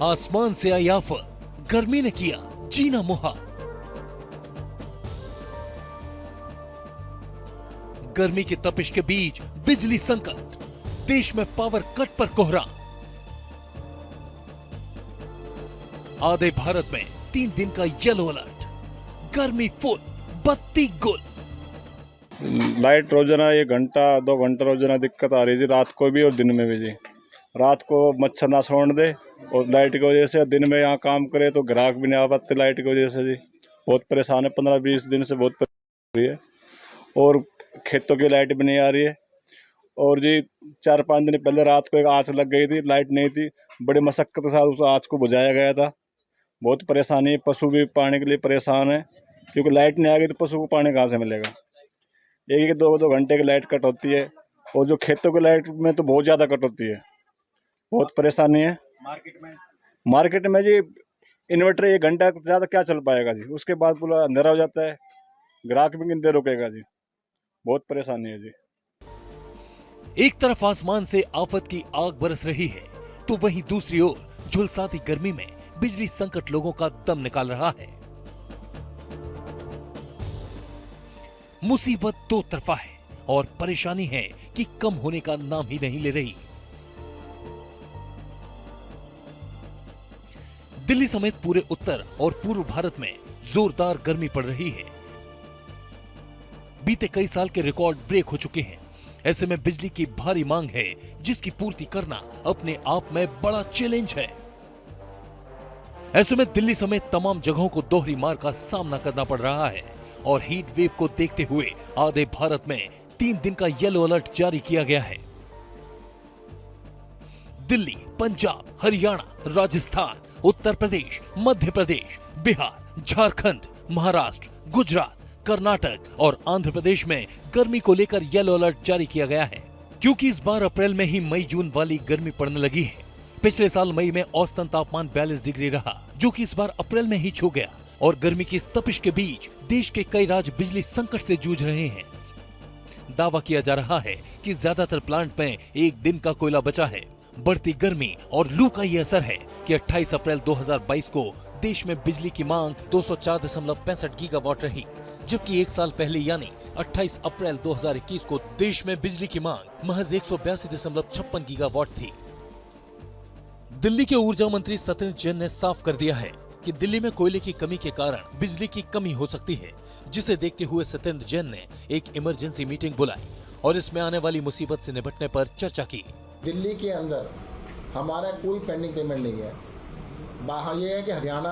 आसमान से आई आफत, गर्मी ने किया जीना मुहाल। गर्मी की तपिश के बीच बिजली संकट, देश में पावर कट पर कोहरा। आधे भारत में 3 दिन का येलो अलर्ट, गर्मी फुल, बत्ती गुल। लाइट रोजाना 1 घंटा 2 घंटा रोजाना दिक्कत आ रही थी, रात को भी और दिन में भी जी। रात को मच्छर ना सोने दे और लाइट की वजह से दिन में यहाँ काम करे तो ग्राहक भी नहीं आ पाते लाइट की वजह से जी। बहुत परेशान है, 15-20 दिन से बहुत परेशान है और खेतों की लाइट भी नहीं आ रही है। और जी 4-5 दिन पहले रात को एक आँच लग गई थी, लाइट नहीं थी, बड़ी मशक्कत के साथ उस आँच को बुझाया गया था। बहुत परेशानी है, पशु भी पानी के लिए परेशान है क्योंकि लाइट नहीं आ गई तो पशु को पानी कहाँ से मिलेगा। 1-2 घंटे की लाइट कट होती है और जो खेतों की लाइट में तो बहुत ज़्यादा कट होती है, बहुत परेशानी है। मार्केट में जी इन्वर्टर 1 घंटा ज़्यादा क्या चल पाएगा जी, उसके बाद पूरा अंधेरा हो जाता है, ग्राहक भी कितनी देर रुकेगा जी। बहुत परेशानी है जी। एक तरफ आसमान से आफत की आग बरस रही है तो वहीं दूसरी ओर झुलसाती गर्मी में बिजली संकट लोगों का दम निकाल रहा है। मुसीबत दो तरफा है और परेशानी है कि कम होने का नाम ही नहीं ले रही। दिल्ली समेत पूरे उत्तर और पूर्व भारत में जोरदार गर्मी पड़ रही है। बीते कई साल के रिकॉर्ड ब्रेक हो चुके हैं। ऐसे में बिजली की भारी मांग है जिसकी पूर्ति करना अपने आप में बड़ा चैलेंज है। ऐसे में दिल्ली समेत तमाम जगहों को दोहरी मार का सामना करना पड़ रहा है और हीट वेव को देखते हुए आधे भारत में 3 दिन का येलो अलर्ट जारी किया गया है। दिल्ली, पंजाब, हरियाणा, राजस्थान, उत्तर प्रदेश, मध्य प्रदेश, बिहार, झारखंड, महाराष्ट्र, गुजरात, कर्नाटक और आंध्र प्रदेश में गर्मी को लेकर येलो अलर्ट जारी किया गया है क्योंकि इस बार अप्रैल में ही मई जून वाली गर्मी पड़ने लगी है। पिछले साल मई में औसतन तापमान 42 डिग्री रहा, जो कि इस बार अप्रैल में ही छू गया और गर्मी की इस तपिश के बीच देश के कई राज्य बिजली संकट से जूझ रहे हैं। दावा किया जा रहा है कि ज्यादातर प्लांट में 1 दिन का कोयला बचा है। बढ़ती गर्मी और लू का ये असर है कि 28 अप्रैल 2022 को देश में बिजली की मांग 204.65 गीगावाट रही, जबकि 1 साल पहले यानी 28 अप्रैल 2021 को देश में बिजली की मांग महज 182.56 गीगावाट थी। दिल्ली के ऊर्जा मंत्री सत्येंद्र जैन ने साफ कर दिया है कि दिल्ली में कोयले की कमी के कारण बिजली की कमी हो सकती है, जिसे देखते हुए सत्येंद्र जैन ने एक इमरजेंसी मीटिंग बुलाई और इसमें आने वाली मुसीबत से निपटने पर चर्चा की। दिल्ली के अंदर हमारा कोई पेंडिंग पेमेंट नहीं है। बाहर ये है कि हरियाणा,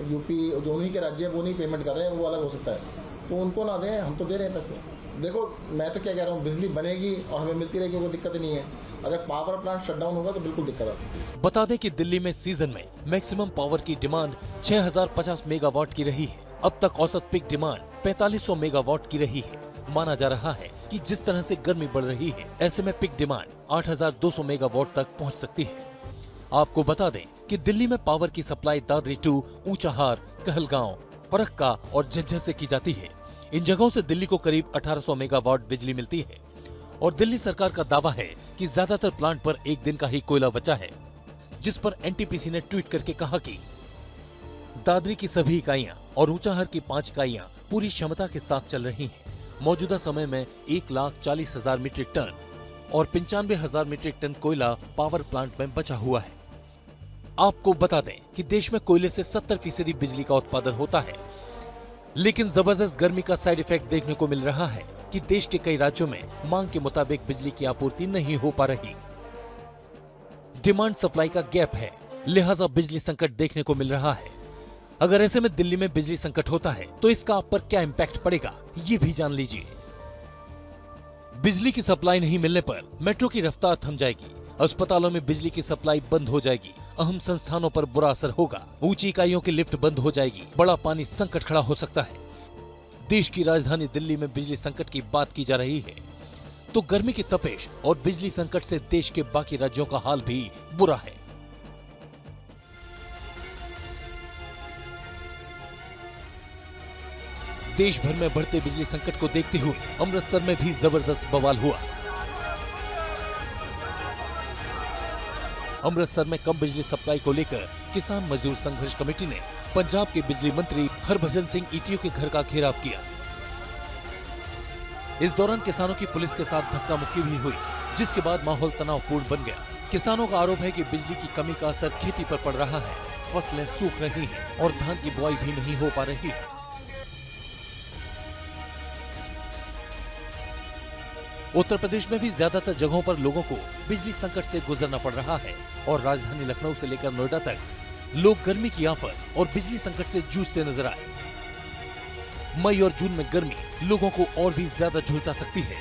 यूपी जो उन्हीं के राज्य वो नहीं पेमेंट कर रहे हैं, वो अलग हो सकता है, तो उनको ना दें, हम तो दे रहे हैं पैसे। देखो मैं तो क्या कह रहा हूँ, बिजली बनेगी और हमें मिलती रहेगी, कोई दिक्कत नहीं है। अगर पावर प्लांट शटडाउन होगा तो बिल्कुल दिक्कत आ सकती है। बता दें कि दिल्ली में सीजन में मैक्सिमम पावर की डिमांड 6050 मेगावाट की रही है। अब तक औसत पिक डिमांड 4500 मेगावाट की रही है। माना जा रहा है कि जिस तरह से गर्मी बढ़ रही है, ऐसे में पिक डिमांड 8200 मेगावाट तक पहुंच सकती है। आपको बता दें कि दिल्ली में पावर की सप्लाई दादरी टू ऊंचाहार, कहलगांव, फरक्का और झज्जर से की जाती है। इन जगहों से दिल्ली को करीब 1800 मेगावाट बिजली मिलती है और दिल्ली सरकार का दावा है कि ज्यादातर प्लांट पर 1 दिन का ही कोयला बचा है, जिस पर एनटीपीसी ने ट्वीट करके कहा कि दादरी की सभी इकाइयां और ऊंचाहार की 5 इकाइयां पूरी क्षमता के साथ चल रही हैं। मौजूदा समय में 1,40,000 मीट्रिक टन और 95,000 मीट्रिक टन कोयला पावर प्लांट में बचा हुआ है। आपको बता दें कि देश में कोयले से 70% बिजली का उत्पादन होता है, लेकिन जबरदस्त गर्मी का साइड इफेक्ट देखने को मिल रहा है कि देश के कई राज्यों में मांग के मुताबिक बिजली की आपूर्ति नहीं हो पा रही। डिमांड सप्लाई का गैप है, लिहाजा बिजली संकट देखने को मिल रहा है। अगर ऐसे में दिल्ली में बिजली संकट होता है तो इसका आप पर क्या इम्पैक्ट पड़ेगा, ये भी जान लीजिए। बिजली की सप्लाई नहीं मिलने पर मेट्रो की रफ्तार थम जाएगी, अस्पतालों में बिजली की सप्लाई बंद हो जाएगी, अहम संस्थानों पर बुरा असर होगा, ऊंची इकाइयों की लिफ्ट बंद हो जाएगी, बड़ा पानी संकट खड़ा हो सकता है। देश की राजधानी दिल्ली में बिजली संकट की बात की जा रही है तो गर्मी की तपिश और बिजली संकट से देश के बाकी राज्यों का हाल भी बुरा है। देश भर में बढ़ते बिजली संकट को देखते हुए अमृतसर में भी जबरदस्त बवाल हुआ। अमृतसर में कम बिजली सप्लाई को लेकर किसान मजदूर संघर्ष कमेटी ने पंजाब के बिजली मंत्री हरभजन सिंह ईटीओ के घर का घेराव किया। इस दौरान किसानों की पुलिस के साथ धक्का मुक्की भी हुई, जिसके बाद माहौल तनावपूर्ण बन गया। किसानों का आरोप है कि बिजली की कमी का असर खेती पर पड़ रहा है, फसलें सूख रही हैं और धान की बुआई भी नहीं हो पा रही है। उत्तर प्रदेश में भी ज्यादातर जगहों पर लोगों को बिजली संकट से गुजरना पड़ रहा है और राजधानी लखनऊ से लेकर नोएडा तक लोग गर्मी की आफत और बिजली संकट से जूझते नजर आए। मई और जून में गर्मी लोगों को और भी ज्यादा झुलसा सकती है।